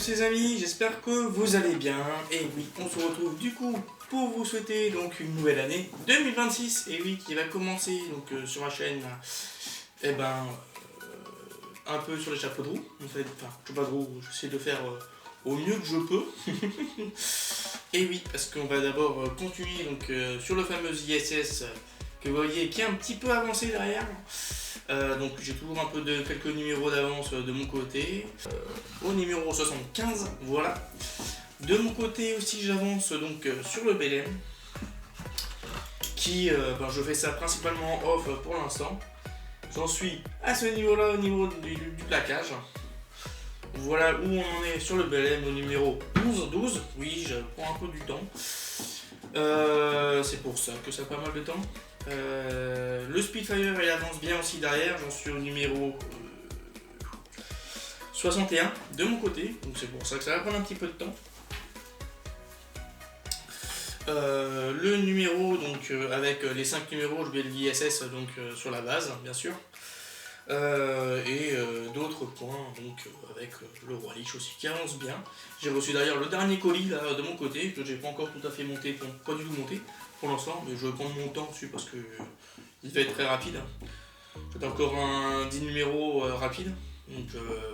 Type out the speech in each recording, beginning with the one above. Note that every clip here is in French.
ces amis, j'espère que vous allez bien. Et oui, on se retrouve du coup pour vous souhaiter donc une nouvelle année 2026. Et oui, qui va commencer donc sur ma chaîne, un peu sur les chapeaux de roue. En fait, enfin, chapeaux de roue, j'essaie de faire au mieux que je peux. Et oui, parce qu'on va d'abord continuer donc sur le fameux ISS que vous voyez qui est un petit peu avancé derrière. Donc j'ai toujours un peu de quelques numéros d'avance de mon côté. Au numéro 75, voilà. De mon côté aussi j'avance donc sur le BLM. Qui, je fais ça principalement en off pour l'instant. J'en suis à ce niveau-là au niveau du plaquage. Voilà où on en est sur le BLM au numéro 11-12. Oui, je prends un peu du temps. C'est pour ça que ça a pas mal de temps. Le Spitfire il avance bien aussi derrière, j'en suis au numéro 61 de mon côté, donc c'est pour ça que ça va prendre un petit peu de temps. Le numéro, donc avec les 5 numéros, je vais l'ISS donc sur la base, bien sûr. D'autres points donc avec le Roi Lich aussi qui avance bien. J'ai reçu d'ailleurs le dernier colis là de mon côté que j'ai pas encore tout à fait monté, pas du tout monté pour l'instant, mais je vais prendre mon temps dessus parce que il va être très rapide. J'ai encore un 10 numéros rapide, donc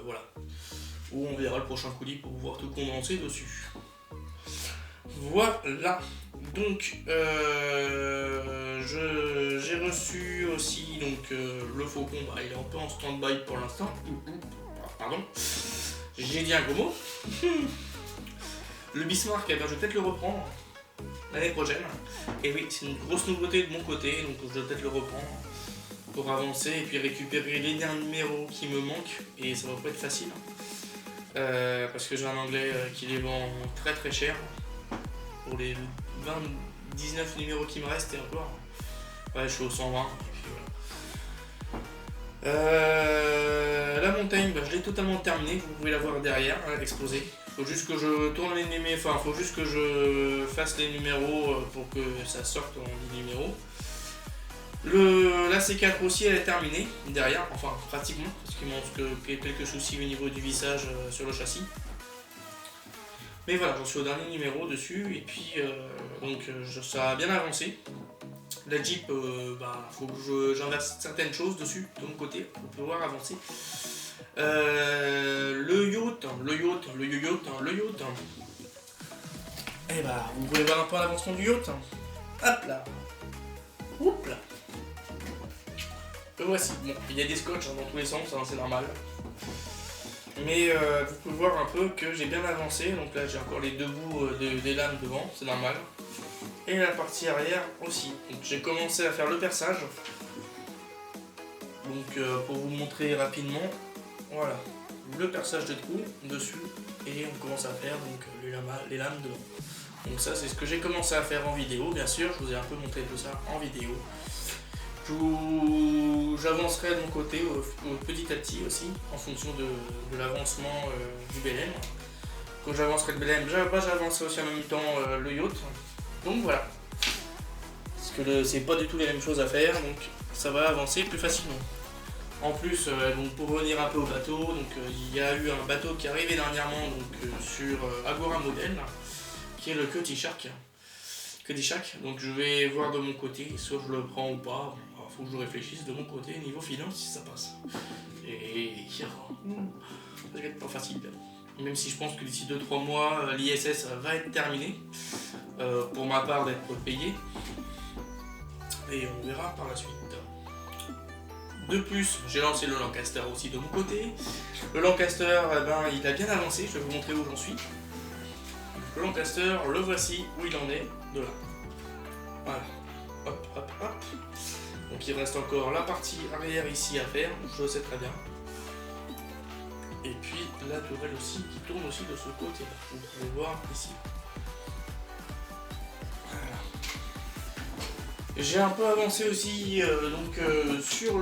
voilà. Où on verra le prochain colis pour pouvoir tout condenser dessus. Voilà. Donc j'ai reçu aussi donc le Faucon, il est un peu en stand-by pour l'instant. Pardon. J'ai dit un gros mot. Le Bismarck, je vais peut-être le reprendre l'année prochaine. Et oui, c'est une grosse nouveauté de mon côté, donc je vais peut-être le reprendre pour avancer et puis récupérer les derniers numéros qui me manquent. Et ça va pas être facile. Parce que j'ai un anglais qui les vend très très cher. Pour les 19 numéros qui me restent et encore. Ouais, je suis au 120. Et puis voilà. La montagne, je l'ai totalement terminée. Vous pouvez la voir derrière, exposée. Faut juste que je tourne les numéros, faut juste que je fasse les numéros pour que ça sorte en 10 numéros. La C4 aussi, elle est terminée derrière, enfin pratiquement, parce qu'il manque quelques soucis au niveau du vissage sur le châssis. Mais voilà, j'en suis au dernier numéro dessus, et puis ça a bien avancé. La Jeep, faut que j'inverse certaines choses dessus, de mon côté, pour pouvoir avancer. Le yacht. Vous pouvez voir un peu l'avancement du yacht. Hop là. Oups là. Le voici. Bon, il y a des scotch dans tous les sens, c'est normal. Mais vous pouvez voir un peu que j'ai bien avancé. Donc là, j'ai encore les deux bouts des lames devant, c'est normal. Et la partie arrière aussi. Donc j'ai commencé à faire le perçage. Donc pour vous montrer rapidement. Voilà, le perçage de trous dessus et on commence à faire donc les lames devant. Donc ça c'est ce que j'ai commencé à faire en vidéo, bien sûr, je vous ai un peu montré tout ça en vidéo. J'avancerai de mon côté petit à petit aussi, en fonction de l'avancement du BLM. Quand j'avancerai le BLM, j'avancerai aussi en même temps le yacht. Donc voilà. Parce que c'est pas du tout les mêmes choses à faire, donc ça va avancer plus facilement. En plus, donc pour revenir un peu au bateau, donc il y a eu un bateau qui est arrivé dernièrement sur Agora Model, qui est le Cutty Shark. Donc je vais voir de mon côté, soit je le prends ou pas. Il faut que je réfléchisse de mon côté niveau finance si ça passe. Et ça va être pas facile. Même si je pense que d'ici 2-3 mois, l'ISS va être terminé. Pour ma part d'être payé. Et on verra par la suite. De plus, j'ai lancé le Lancaster aussi de mon côté. Le Lancaster, il a bien avancé, je vais vous montrer où j'en suis. Le Lancaster, le voici où il en est, de là. Voilà. Hop, hop, hop. Donc il reste encore la partie arrière ici à faire, je le sais très bien. Et puis la tourelle aussi, qui tourne aussi de ce côté-là. Vous pouvez voir ici. J'ai un peu avancé aussi sur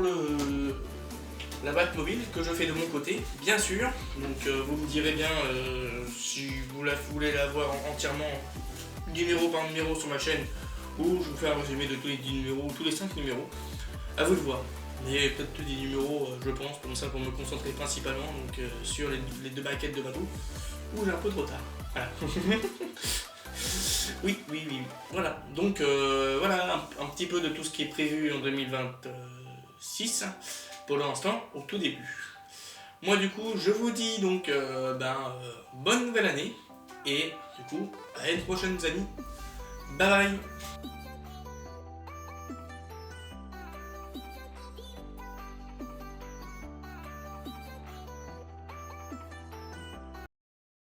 la Batmobile que je fais de mon côté, bien sûr. Donc vous me direz bien si vous voulez la voir entièrement numéro par numéro sur ma chaîne ou je vous fais un résumé de tous les 10 numéros, tous les 5 numéros. À vous de voir. Mais peut-être des numéros, je pense, comme ça pour me concentrer principalement donc, sur les 2 maquettes de bateau, où j'ai un peu de retard. Voilà. Oui. Voilà. Donc voilà un petit peu de tout ce qui est prévu en 2026 pour l'instant, au tout début. Moi du coup, je vous dis donc bonne nouvelle année et du coup, à l'année prochaine les amis. Bye bye.